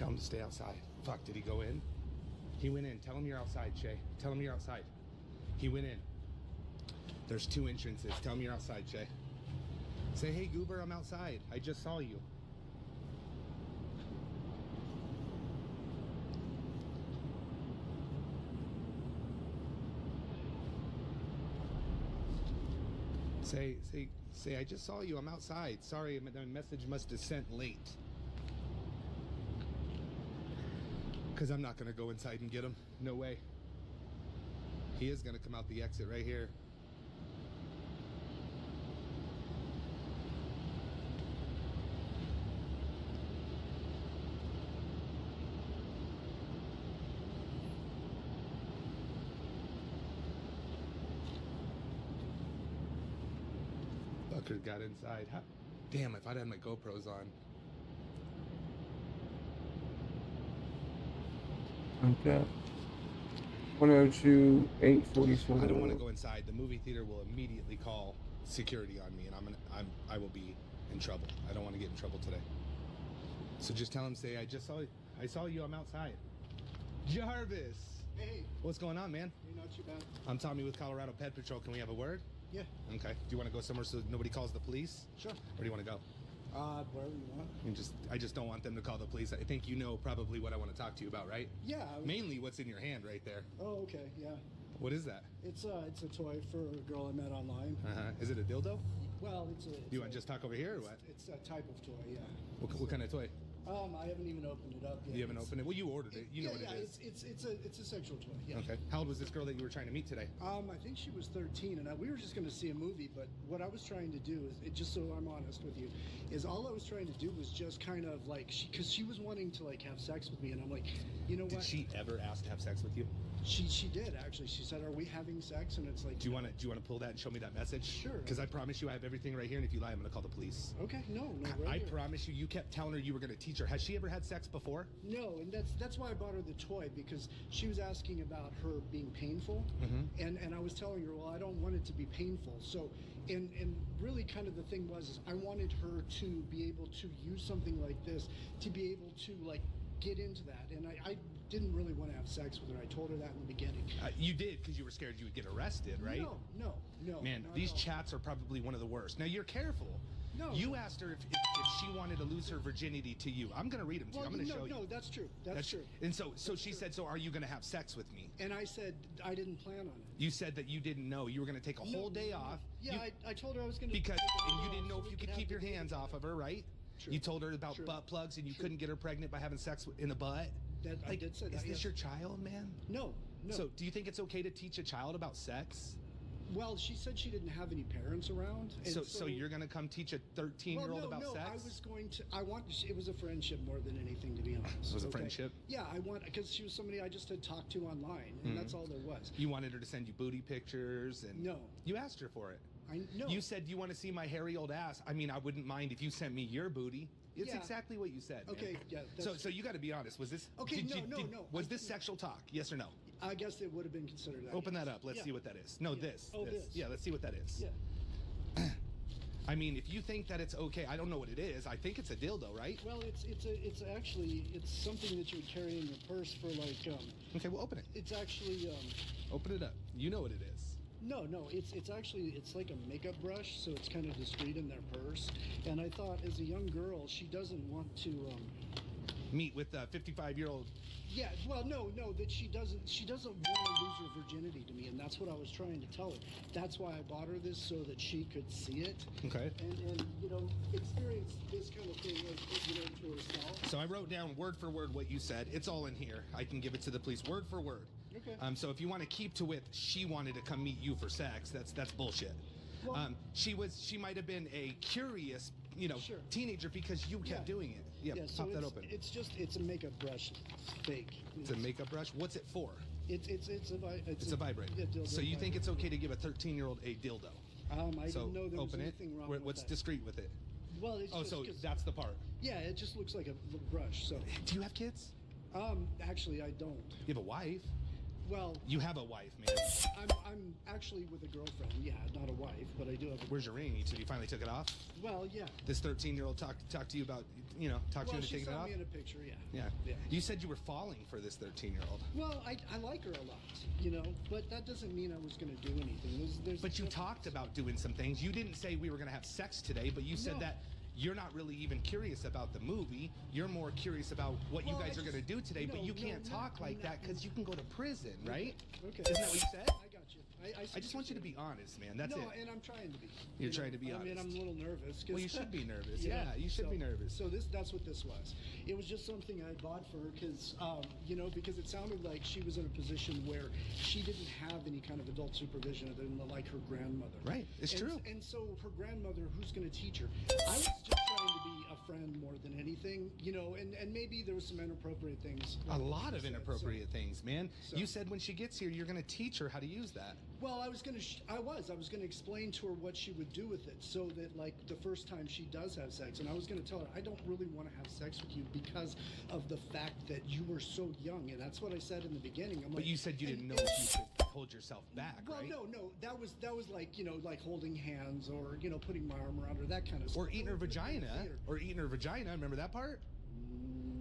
Tell him to stay outside. Fuck, did he go in? He went in. Tell him you're outside, Shay. Tell him you're outside. He went in. There's 2 entrances. Tell him you're outside, Shay. Say, hey, Goober, I'm outside. I just saw you. Say, I just saw you. I'm outside. Sorry, my message must have sent late. Because I'm not going to go inside and get him. No way. He is going to come out the exit right here. Fucker got inside. Damn, if I'd had my GoPros on. Okay. 102, 847. I don't want to go inside. The movie theater will immediately call security on me, and I will be in trouble. I don't want to get in trouble today. So just tell him, say, I saw you. I'm outside. Jarvis. Hey. What's going on, man? Hey, not too bad. I'm Tommy with Colorado Pet Patrol. Can we have a word? Yeah. Okay. Do you want to go somewhere so nobody calls the police? Sure. Where do you want to go? Wherever you want. I just don't want them to call the police. I think you know probably what I want to talk to you about, right? Yeah. Mainly what's in your hand right there. Oh, okay. Yeah. What is that? It's a toy for a girl I met online. Is it a dildo? Well, Do you want to just talk over here or what? It's a type of toy, yeah. What kind of toy? I haven't even opened it up yet. You haven't opened it? Well, you ordered it. You know what it is. It's a sexual toy, yeah. Okay. How old was this girl that you were trying to meet today? I think she was 13, and we were just going to see a movie, but what I was trying to do is, just so I'm honest with you, is all I was trying to do was just kind of like, because she was wanting to like have sex with me, and I'm like, you know what? Did she ever ask to have sex with you? She did actually. She said, "Are we having sex?" And it's like, do you want to pull that and show me that message? Sure. Because I promise you, I have everything right here, and if you lie, I'm going to call the police. Okay. No. I promise you. You kept telling her you were going to teach her. Has she ever had sex before? No, and that's why I bought her the toy, because she was asking about her being painful, and I was telling her, well, I don't want it to be painful. So, and really, kind of the thing was, I wanted her to be able to use something like this to be able to like get into that, and I didn't really want to have sex with her. I told her that in the beginning. You did, because you were scared you would get arrested, right? No. Man, these chats are probably one of the worst. Now, you're careful. No. You asked her if she wanted to lose her virginity to you. I'm going to read them to you. I'm going to show you. No, that's true. That's true. And so she said, so are you going to have sex with me? And I said, I didn't plan on it. You said that you didn't know. You were going to take a whole day off. Yeah, I told her I was going to. And you didn't know if you could keep your hands off of her, right? True. You told her about butt plugs, and you couldn't get her pregnant by having sex in the butt. I did say that. Is this your child, man? No. So do you think it's okay to teach a child about sex? Well, she said she didn't have any parents around. So you're going to come teach a 13-year-old about sex? I was going to. It was a friendship more than anything, to be honest. It was a friendship? Yeah, because she was somebody I just had talked to online, and that's all there was. You wanted her to send you booty pictures? No. You asked her for it. No. You said you want to see my hairy old ass. I mean, I wouldn't mind if you sent me your booty. It's exactly what you said. Okay, man. yeah. So you got to be honest. Was this? Okay, no. Was this sexual talk? Yes or no? I guess it would have been considered that. Open that up. Let's see what that is. No, this. Oh, this. Yeah, let's see what that is. Yeah. I mean, if you think that it's okay, I don't know what it is. I think it's a dildo, right? Well, it's actually something that you would carry in your purse for like. Okay, well, open it. It's actually. Open it up. You know what it is. No, it's like a makeup brush, so it's kind of discreet in their purse. And I thought, as a young girl, she doesn't want to meet with a 55-year-old. Yeah, well, no, that she doesn't want to lose her virginity to me, and that's what I was trying to tell her. That's why I bought her this, so that she could see it. Okay. And experience this kind of thing, like, to herself. So I wrote down word for word what you said. It's all in here. I can give it to the police word for word. Okay. So if you want to keep to it, she wanted to come meet you for sex. That's bullshit. Well, she might have been a curious, teenager because you kept doing it. Yeah, so pop that open. It's a makeup brush. It's fake. It's a makeup brush. What's it for? It's a vibrator. Yeah, so you think it's okay to give a 13-year-old a dildo? I didn't know there was anything wrong with that. What's discreet with it? Well, it's so that's the part. Yeah, it just looks like a brush. So. Do you have kids? Actually, I don't. You have a wife? Well, You have a wife, man. I'm actually with a girlfriend. Yeah, not a wife, but I do have. Where's your ring? You finally took it off? Well, yeah. This 13-year-old talked to you about, talked to you into She taking it saw off? me in a picture. Yeah. Yeah. You said you were falling for this 13-year-old. Well, I like her a lot, but that doesn't mean I was going to do anything. But you talked about doing some things. You didn't say we were going to have sex today, but you said No. that you're not really even curious about the movie. You're more curious about what you Well, guys are going to do today, but you can't talk I'm like not- that because you can go to prison, right? Okay. Isn't that what you said? I got you. I just want you to be honest, man. That's no, it. and I'm trying to be. You're trying to be I mean, honest. I'm a little nervous. Well, you should be nervous. Yeah, you should be nervous. So that's what this was. It was just something I bought for her because, because it sounded like she was in a position where she didn't have any kind of adult supervision other than like her grandmother. Right, it's true. And so her grandmother, who's going to teach her? I was just trying to be a friend more than anything, and maybe there was some inappropriate things. A lot of inappropriate things, man. So- You said when she gets here, you're going to teach her how to use that. Well, I was going to explain to her what she would do with it so that like the first time she does have sex, and I was going to tell her, I don't really want to have sex with you because of the fact that you were so young. And that's what I said in the beginning. But you said you didn't know if you could hold yourself back, well, right? no, that was like, like holding hands or, putting my arm around her, that kind of stuff. Or eating her vagina. Or eating her vagina. Remember that part?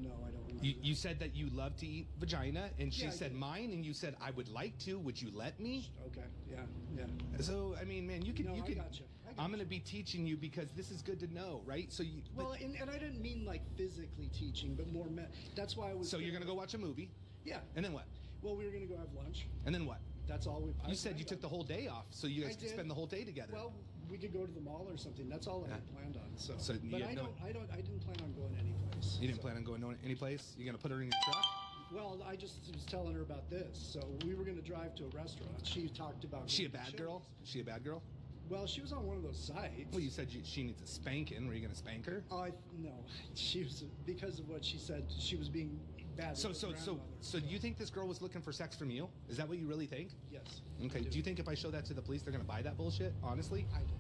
No, I don't remember. You said that you love to eat vagina, and she Yeah, I said did. mine, and you said I would like to. Would you let me? Okay, yeah. So I mean, man, you could. No, you I could. gotcha. I'm going to be teaching you because this is good to know, right? So you. Well, and I didn't mean like physically teaching, but more that's why I was. So you're going to go watch a movie, Yeah. and then what? Well, we were going to go have lunch. And then what? That's all we. You said you took the whole day off, so you guys I could did. spend the whole day together. Well, we could go to the mall or something. That's all I had planned on. So you but had I no- didn't plan on going anyplace. You didn't plan on going any place? You going to put her in your truck? Well, I just was telling her about this. So we were going to drive to a restaurant. She talked about. Is she a going to bad girl? Chili's. Is she a bad girl? Well, she was on one of those sites. Well, you said she needs a spanking. Were you going to spank her? No, she was because of what she said. She was being bad. So with her grandmother. do you think this girl was looking for sex from you? Is that what you really think? Yes. Okay. I Do you think if I show that to the police, they're going to buy that bullshit? Honestly? I do.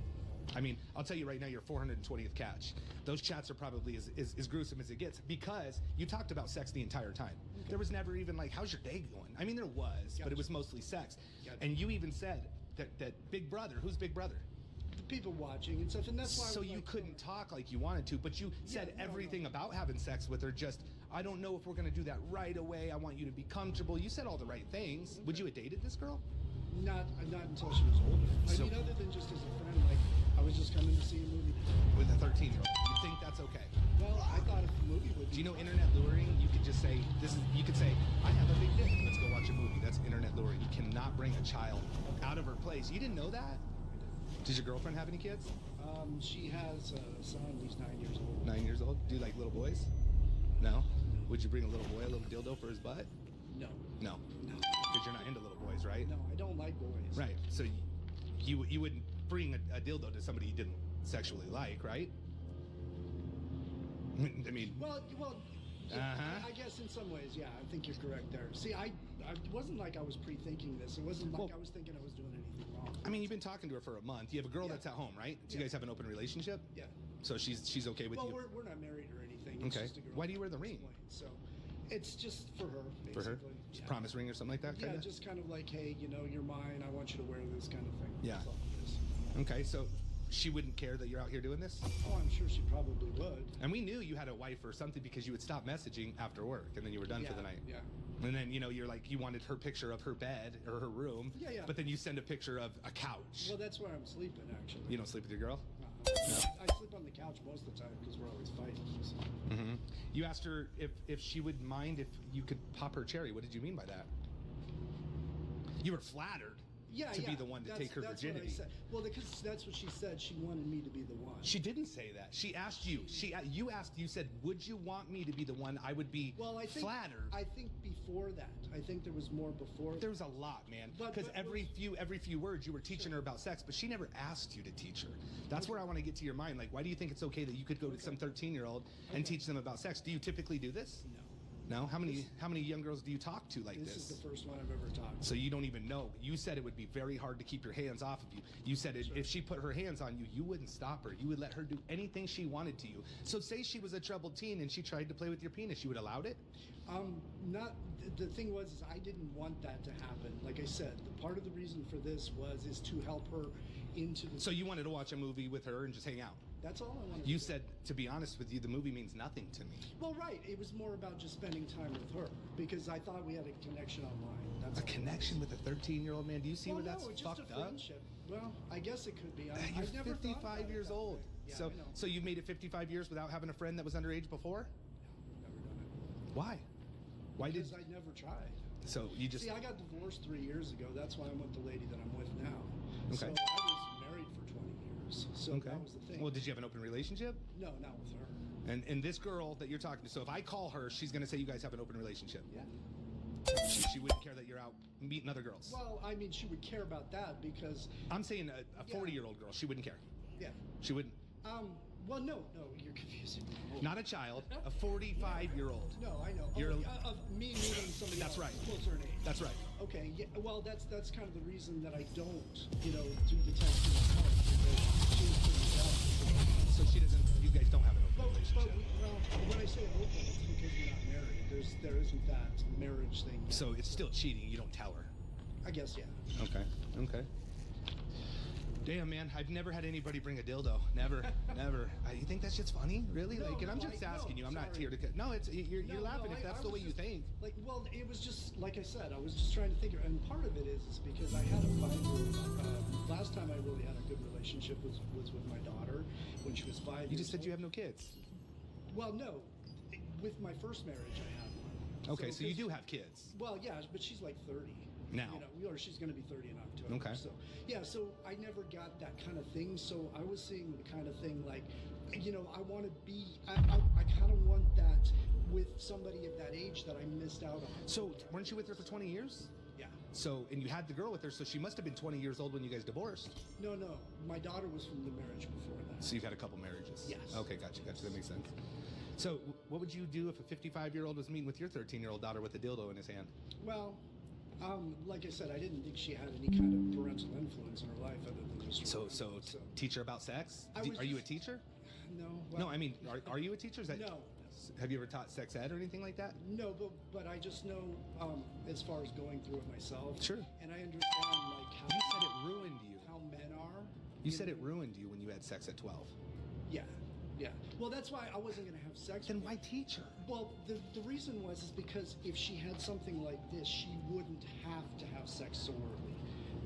I mean, I'll tell you right now, you're 420th catch. Those chats are probably as gruesome as it gets because you talked about sex the entire time. There was never even like, how's your day going? I mean, there was, but it was mostly sex. Gotcha. And you even said that Big Brother, who's Big Brother? The people watching and stuff, and that's why. So I was you like, couldn't talk like you wanted to, but you said no, everything no. about having sex with her. Just, I don't know if we're going to do that right away. I want you to be comfortable. You said all the right things. Would you have dated this girl? Not until she was older. So- I mean, other than just as a friend, like I was just coming to see a movie. With a 13-year-old. You think that's okay? Well, I thought if the movie would. Do you know internet luring? You could just say, you could say, I have a big dick. Let's go watch a movie. That's internet luring. You cannot bring a child out of her place. You didn't know that? Does your girlfriend have any kids? She has a son. He's 9 years old. 9 years old? Do you like little boys? No? Would you bring a little boy, a little dildo for his butt? No. No. No. Because you're not into little boys, right? No, I don't like boys. Right. So you wouldn't bring a dildo to somebody you didn't sexually like, right? I mean, Well, yeah, Uh-huh. I guess in some ways, yeah, I think you're correct there. See, I it wasn't like I was pre-thinking this. It wasn't like Well- I was thinking I was doing anything wrong. I mean, you've been talking to her for a month. You have a girl Yeah. that's at home, right? So you Yeah. guys have an open relationship? Yeah. So she's okay with Well, you? we're not married or anything. It's Okay. just a girl Why do you wear the ring? explain. So, it's just for her, basically. For her? Yeah. Promise ring or something like that? Yeah, kinda? just kind of like, hey, you're mine. I want you to wear this kind of thing. Yeah. That's all it is. Okay, so she wouldn't care that you're out here doing this? Oh, I'm sure she probably would. And we knew you had a wife or something because you would stop messaging after work and then you were done for the night. Yeah. And then, you're like, you wanted her picture of her bed or her room. Yeah, yeah. But then you send a picture of a couch. Well, that's where I'm sleeping, actually. You don't sleep with your girl? I sleep on the couch most of the time because we're always fighting. So. Mm-hmm. You asked her if she would mind if you could pop her cherry. What did you mean by that? You were flattered to be the one to take her that's virginity. What I said. Well, because that's what she said. She wanted me to be the one. She didn't say that. She asked you. You said, would you want me to be the one? I would be Well, I think flattered. I think before that. I think there was more before. There was a lot, man. But- Because but every few words you were teaching her about sex, but she never asked you to teach her. That's where I want to get to your mind. Like, why do you think it's okay that you could go to some 13-year-old and teach them about sex? Do you typically do this? No. No? How many young girls do you talk to like this? This is the first one I've ever talked to. So you don't even know. You said it would be very hard to keep your hands off of you. You said if she put her hands on you, you wouldn't stop her. You would let her do anything she wanted to you. So say she was a troubled teen and she tried to play with your penis, you would allow it? Not. The thing was, is I didn't want that to happen. Like I said, the part of the reason for this is to help her into the... So you wanted to watch a movie with her and just hang out? That's all I wanted. You said, to be honest with you, the movie means nothing to me. Well, right. It was more about just spending time with her because I thought we had a connection online. That's a connection with a 13-year-old man? Do you see where that's just fucked a up? friendship. Well, I guess it could be. You're I've never 55 years old. Yeah, So you made it 55 years without having a friend that was underage before? No, never done it. Why? Because I never tried. So you just... See, I got divorced 3 years ago. That's why I'm with the lady that I'm with now. Okay. So I was married for 20 years. So that was the thing. Well, did you have an open relationship? No, not with her. And this girl that you're talking to, so if I call her, she's going to say you guys have an open relationship. Yeah. She wouldn't care that you're out meeting other girls. Well, I mean, she would care about that because... I'm saying a 40-year-old girl, she wouldn't care. Yeah. She wouldn't. Well, no, you're confusing me. Not a child, a 45-year-old. No, I know. You're of me meeting somebody That's else right. closer in age. That's right. Okay, yeah, well, that's kind of the reason that I don't, do the testing myself, because she's pretty young. So she doesn't, you guys don't have an open But relationship. when I say open, it's because we're not married. There isn't that marriage thing yet. So it's still cheating, you don't tell her. I guess, yeah. Okay. Damn, man, I've never had anybody bring a dildo. Never. You think that shit's funny? Really? No, and I'm just asking you. I'm not here to... No, you're laughing if that's the way you think. Well, it was just, like I said, I was just trying to think, and part of it is because I had a fight. Last time I really had a good relationship was with my daughter when she was 5 years old. You just said you have no kids. Well, no. With my first marriage, I had one. Okay, so you do have kids. Well, yeah, but she's like 30. Now. Or she's going to be 30 in October. Okay. So, yeah, so I never got that kind of thing. So I was seeing the kind of thing like, I want to be, I kind of want that with somebody of that age that I missed out on. So weren't you with her for 20 years? Yeah. So, and you had the girl with her, so she must have been 20 years old when you guys divorced. No. My daughter was from the marriage before that. So you've had a couple marriages? Yes. Okay, gotcha. That makes sense. So what would you do if a 55-year-old was meeting with your 13-year-old daughter with a dildo in his hand? Well, like I said, I didn't think she had any kind of parental influence in her life other than just... So teach her about sex? Are you a teacher? No. Well, no, I mean, are you a teacher? No. Have you ever taught sex ed or anything like that? No, but I just know as far as going through it myself. Sure. And I understand like how... You said it ruined you. How men are. You said it ruined you when you had sex at 12. Yeah. Well, that's why I wasn't going to have sex Then with why her. teach her? Well, the reason is because if she had something like this, she wouldn't have to have sex so early.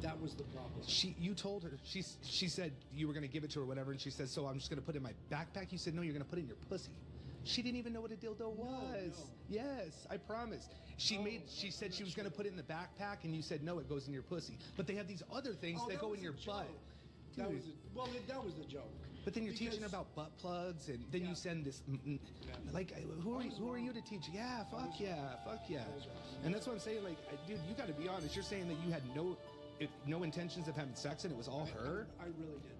That was the problem. You told her, she said you were going to give it to her or whatever, and she said, so I'm just going to put it in my backpack? You said, no, you're going to put it in your pussy. She didn't even know what a dildo was. No. Yes, I promise. She said she was going to put it in the backpack, and you said, no, it goes in your pussy. But they have these other things that go in your butt. That was the joke. But then you're teaching her about butt plugs, and then you send this, like, who are you to teach? Yeah, fuck yeah. And that's what I'm saying, like, dude, you got to be honest. You're saying that you had no intentions of having sex, and it was all her? I really didn't.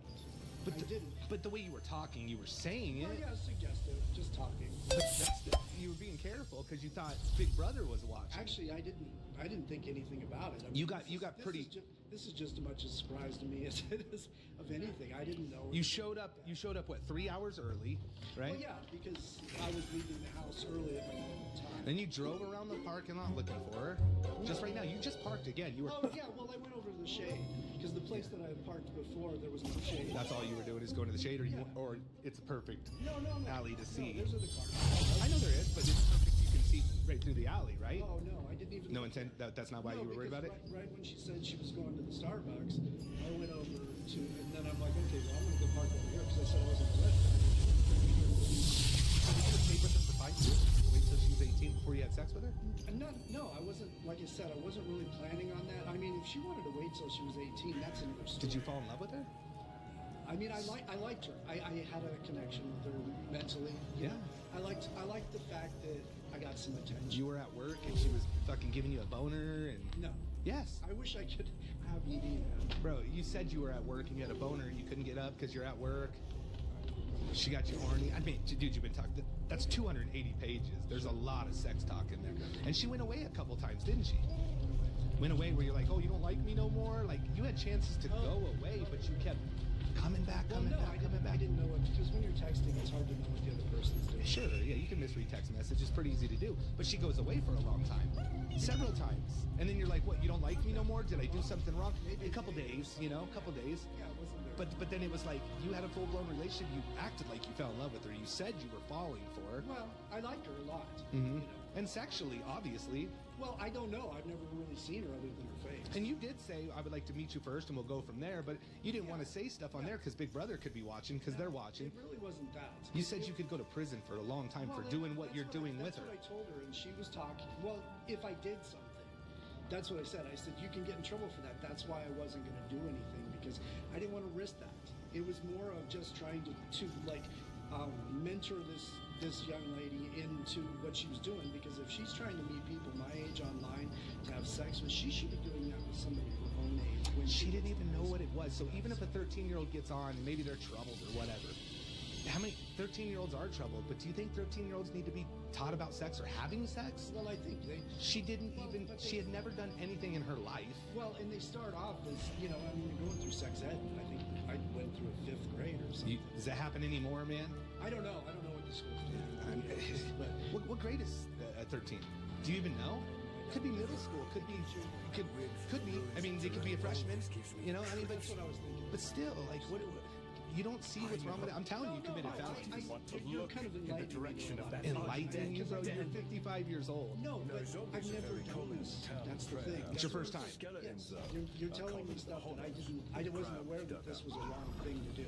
But I didn't. But the way you were talking, you were saying it. Well, yeah, suggestive, just talking. But you were being careful because you thought Big Brother was watching. Actually, I didn't think anything about it. I mean, you got pretty. This is just as much a surprise to me as it is of anything. I didn't know. You showed up. What, 3 hours early, right? Well, yeah, because I was leaving the house early at my normal time. Then you drove around the parking lot looking for her. Just right now, you just parked again. You were. Oh yeah, well I went over to the shade because the place that I had parked before there was no shade. That's all you were doing is going to the shade, or it's a perfect alley to see. No, there's other cars. I know there is, but it's perfect. You can see right through the alley, right? Oh no, I didn't even. No intent. That's not why you were worried about it. Right when she said she was going to the Starbucks, I went over to, and then I'm like, okay, well I'm gonna go park over here because I said I wasn't gonna let her. So you could have stayed with her for 5 years. Wait till she was 18 before you had sex with her. No, I wasn't. Like I said, I wasn't really planning on that. I mean, if she wanted to wait till she was 18, that's another story. Did you fall in love with her? I mean, I liked her. I had a connection with her mentally. Yeah. I liked the fact that I got some attention. You were at work and she was fucking giving you a boner and... No. Yes. I wish I could have ED now. Bro, you said you were at work and you had a boner and you couldn't get up because you're at work. She got you horny. I mean, dude, you've been talking. That's 280 pages. There's a lot of sex talk in there. And she went away a couple times, didn't she? Went away where you're like, oh, you don't like me no more? Like, you had chances to go away, but you kept coming back. I didn't know it, because when you're texting, it's hard to know what the other person's doing. Sure, yeah, you can misread text message. It's pretty easy to do. But she goes away for a long time. Several times. And then you're like, what, you don't like me no more? Did I do something wrong? A couple days, you know, a couple days. Yeah, it wasn't there. But then it was like, you had a full-blown relationship. You acted like you fell in love with her. You said you were falling for her. Well, I liked her a lot. Mm-hmm. You know. And sexually, obviously. Well, I don't know. I've never really seen her other than her face. And you did say, I would like to meet you first and we'll go from there, but you didn't want to say stuff on there because Big Brother could be watching, because they're watching. It really wasn't that. You said you could go to prison for a long time for doing what you're doing with her. That's what I told her, and she was talking. Well, if I did something, that's what I said. I said, you can get in trouble for that. That's why I wasn't going to do anything, because I didn't want to risk that. It was more of just trying to mentor this young lady into what she was doing, because if she's trying to meet people my age online to have sex with, she should be doing that with somebody her own age. When She didn't even know what it was. So even if a 13-year-old gets on, maybe they're troubled or whatever. How many 13-year-olds are troubled? But do you think 13-year-olds need to be taught about sex or having sex? Well, I think they... She didn't even... She had never done anything in her life. Well, and they start off as, you know, I mean, you're going through sex ed. I think I went through a 5th grade or something. Does that happen anymore, man? I don't know. I don't know what the school's doing. But What grade is 13? Do you even know? Could be middle school. Could be. I mean, they could be a freshman. You know, I mean, but that's what I was thinking. But still, like, what? You don't see what's wrong with it. I'm telling you, committed felonies. You're kind of enlightening direction of that Enlightening you, bro. You're 55 years old. No, but I've never done this. That's the thing. It's your first time. Yes. You're telling me stuff that I wasn't aware that this was a wrong thing to do.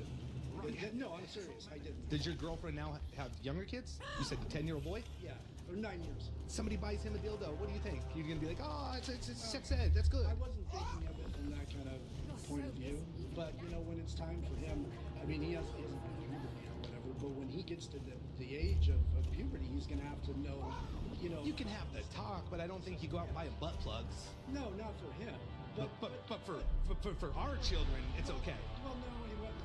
No, I'm serious. I didn't. Does your girlfriend now have younger kids? You said a 10-year-old boy? Yeah, or 9 years. Somebody buys him a dildo. What do you think? You're gonna be like, oh, it's sex ed. That's good. I wasn't thinking of it from that kind of point of view. But you know, when it's time for him, I mean, he hasn't been puberty or whatever. But when he gets to the age of puberty, he's gonna have to know. You know, You can have the talk, but I don't think you go out and buy butt plugs. no, not for him. But for our children, it's okay. Well, no,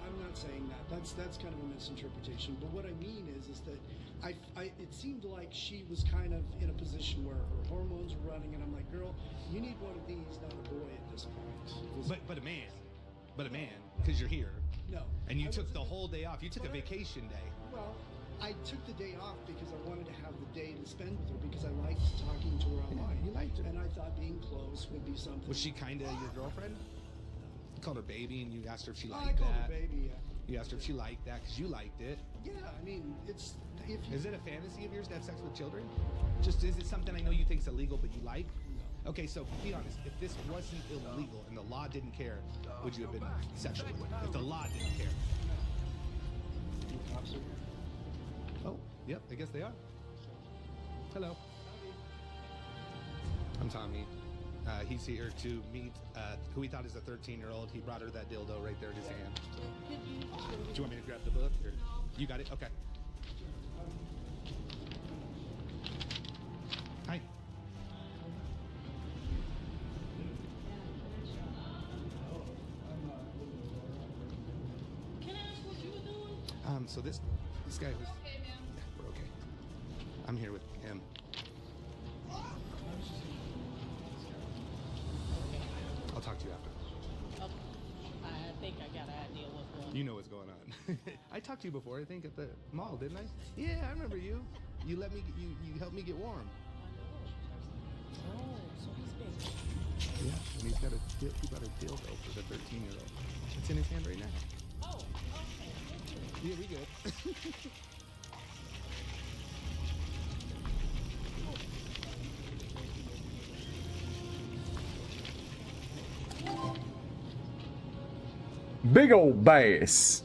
I'm not saying that. That's kind of a misinterpretation. But what I mean is that it seemed like she was kind of in a position where her hormones were running, and I'm like, girl, you need one of these, not a boy at this point. But a man, because you're here. No. And you I took wasn't- the whole day off. You took a vacation day. Well, I took the day off because I wanted to have the day to spend with her, because I liked talking to her online. You liked her. And I thought being close would be something. Was she kind of your girlfriend? You called her baby, and you asked her if she I liked called that. her baby, yeah. You asked her if she liked that because you liked it. Yeah, I mean, it's... If you, Is it a fantasy of yours to have sex with children? Just is it something I know you think is illegal, but you like? No. Okay, so be honest. If this wasn't illegal and the law didn't care, would you have been sexual with her? If the law didn't care. The cops are here. Oh, yep, I guess they are. Hello. I'm Tommy. He's here to meet who he thought is a 13-year-old. He brought her that dildo right there in his hand. Do you want me to grab the book? Or you got it? Okay. Hi. Can I ask what you were doing? So this guy was... Okay, ma'am. Yeah, we're okay. I'm here with him. I'll talk to you after. Okay. I think I got an idea what's going on. You know what's going on. I talked to you before, I think, at the mall, didn't I? Yeah, I remember you. You let me. You helped me get warm. Oh, so he's big. Yeah, and he brought a dildo for the 13-year-old. It's in his hand right now. Oh, okay. Yeah, we good. Big old bass.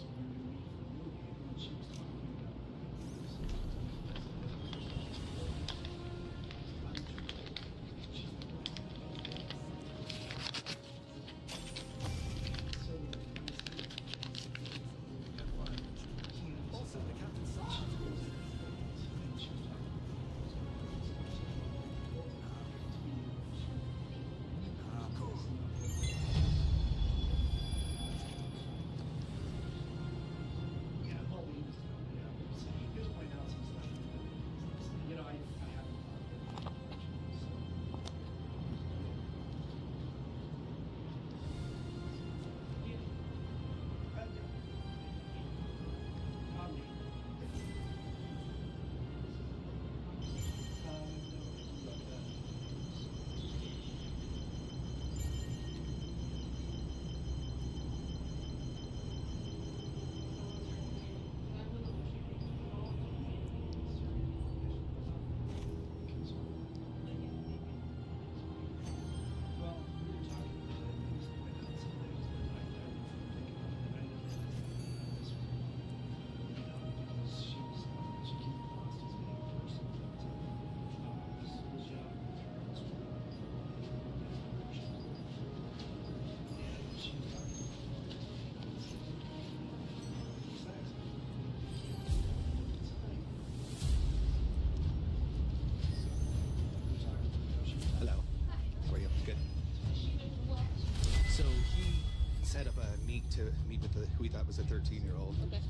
who he thought was a 13-year-old. Okay.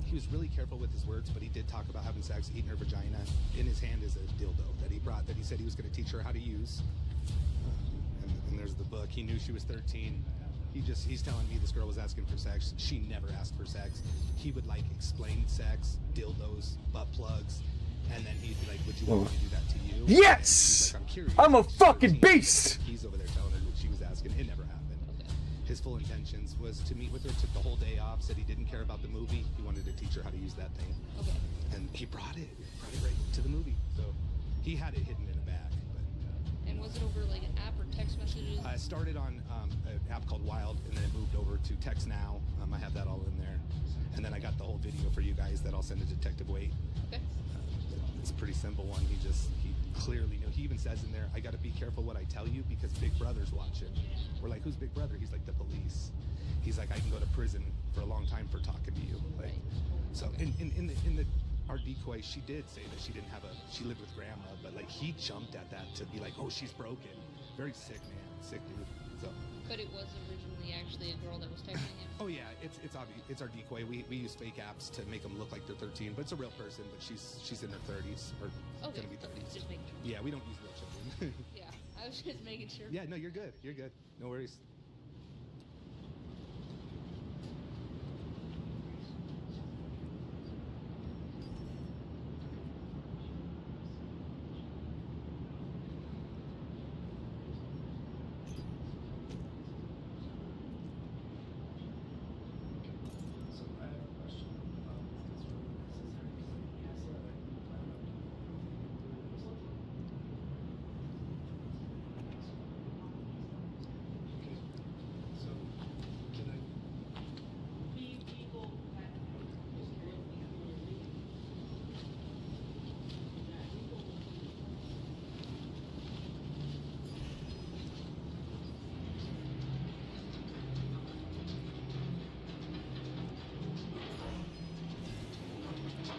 He was really careful with his words, but he did talk about having sex, eating her vagina. In his hand is a dildo that he brought that he said he was going to teach her how to use. And there's the book. He knew she was 13. He's telling me this girl was asking for sex. She never asked for sex. He would like explain sex, dildos, butt plugs, and then he'd be like, "Would you want me to do that to you?" Yes! Like, I'm curious. I'm a fucking beast! He's over there telling her what she was asking. It never happened. Okay. His full intentions was to meet with her. Took the whole day off. Said he didn't care about the movie. He wanted to teach her how to use that thing. Okay. And he brought it right to the movie. So he had it hidden in a bag. And was it over like an app or text messages? I started on an app called Wild, and then it moved over to Text Now. I have that all in there. And then I got the whole video for you guys that I'll send to Detective Wade. Okay. It's a pretty simple one. He clearly knew. He even says in there, I got to be careful what I tell you because Big Brother's watching. We're like, who's Big Brother? He's like, the police. He's like, I can go to prison for a long time for talking to you. Like, so in our decoy, she did say that she lived with grandma, but like he jumped at that to be like, oh, she's broken. Very sick, man. Sick dude. So. But it was originally actually a girl that was texting him. Oh yeah, it's obvious. It's our decoy. We use fake apps to make them look like they're 13, but it's a real person. But she's in her 30s or Okay. gonna be 30s. Just making sure. Yeah, we don't use real children. Yeah, I was just making sure. Yeah, no, you're good. You're good. No worries.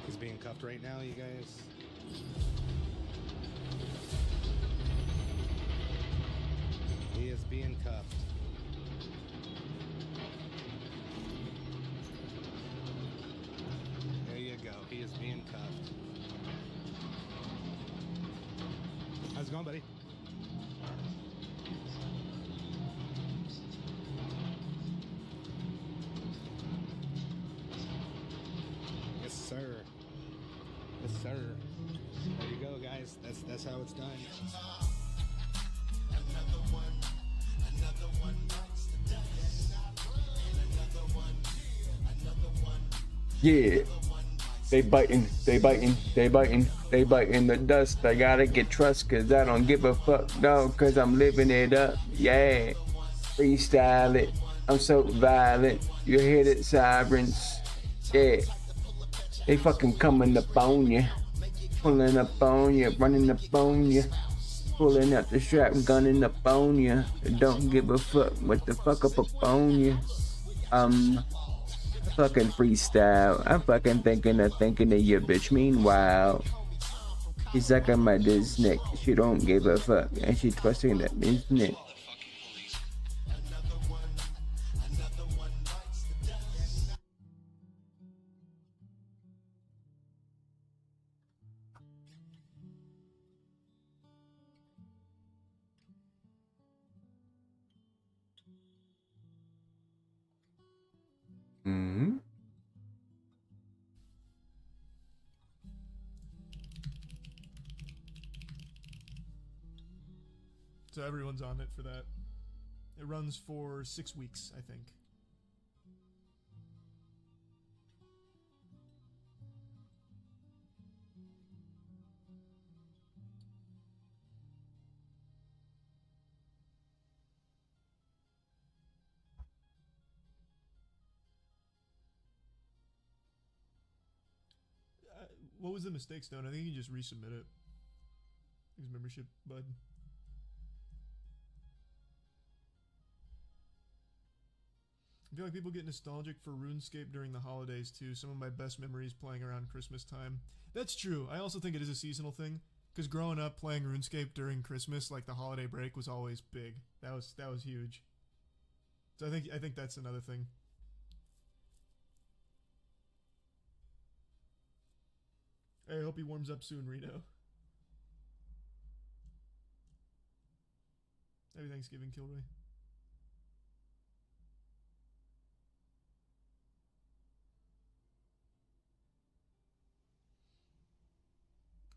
He's being cuffed right now, you guys. He is being cuffed. There you go. He is being cuffed. How's it going, buddy? Yes, sir. Yes, sir. There you go, guys. That's how it's done. Yeah. They biting the dust. I gotta get trust cause I don't give a fuck, dog, cause I'm living it up. Yeah. Freestyle it. I'm so violent. You hear it, sirens. Yeah. They fucking coming up on you. Pulling up on you, running up on you. Pulling out the strap, gunning up on you. Don't give a fuck what the fuck up on you. Fucking freestyle. I'm fucking thinking of you, bitch. Meanwhile, she's sucking my dick neck. She don't give a fuck, and she twisting that bitch neck. Hmm. So everyone's on it for that. It runs for 6 weeks, I think. What was the mistake, Stone? I think you just resubmit it. His membership, bud. I feel like people get nostalgic for RuneScape during the holidays too. Some of my best memories playing around Christmas time. That's true. I also think it is a seasonal thing. Because growing up playing RuneScape during Christmas, like the holiday break, was always big. That was huge. So I think that's another thing. Hey, I hope he warms up soon, Reno. Happy Thanksgiving, Kilroy.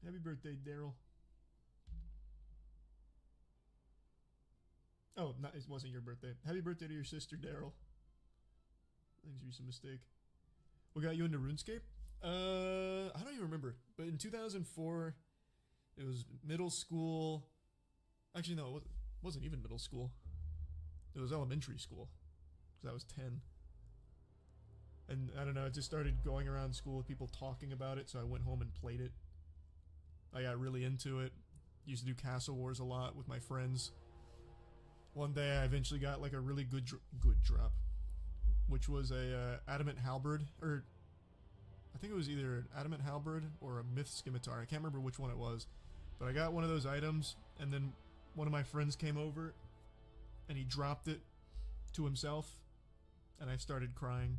Happy birthday, Daryl. Oh, it wasn't your birthday. Happy birthday to your sister, Daryl. I think it's a mistake. What got you into RuneScape? I don't even remember. But in 2004, it was middle school. Actually, no, it wasn't even middle school. It was elementary school. Because I was 10. And I don't know, it just started going around school with people talking about it, so I went home and played it. I got really into it. Used to do Castle Wars a lot with my friends. One day I eventually got like a really good drop, which was a adamant halberd, or I think it was either an adamant halberd or a myth scimitar. I can't remember which one it was, but I got one of those items, and then one of my friends came over and he dropped it to himself, and I started crying.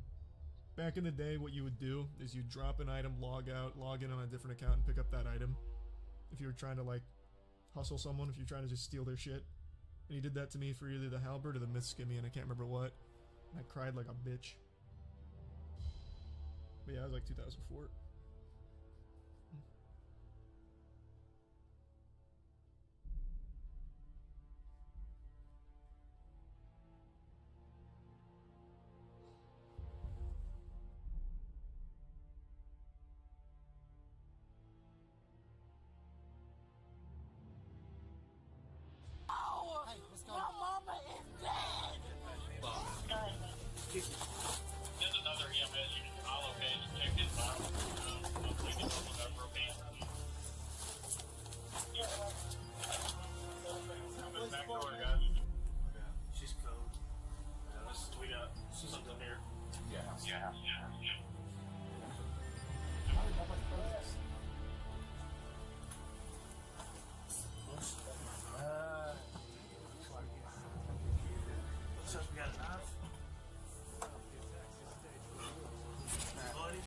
Back in the day, what you would do is you drop an item, log out, log in on a different account, and pick up that item. If you were trying to like hustle someone, if you're trying to just steal their shit. And he did that to me for either the halberd or the myth skimmy, and I can't remember what. And I cried like a bitch. But yeah, it was like 2004.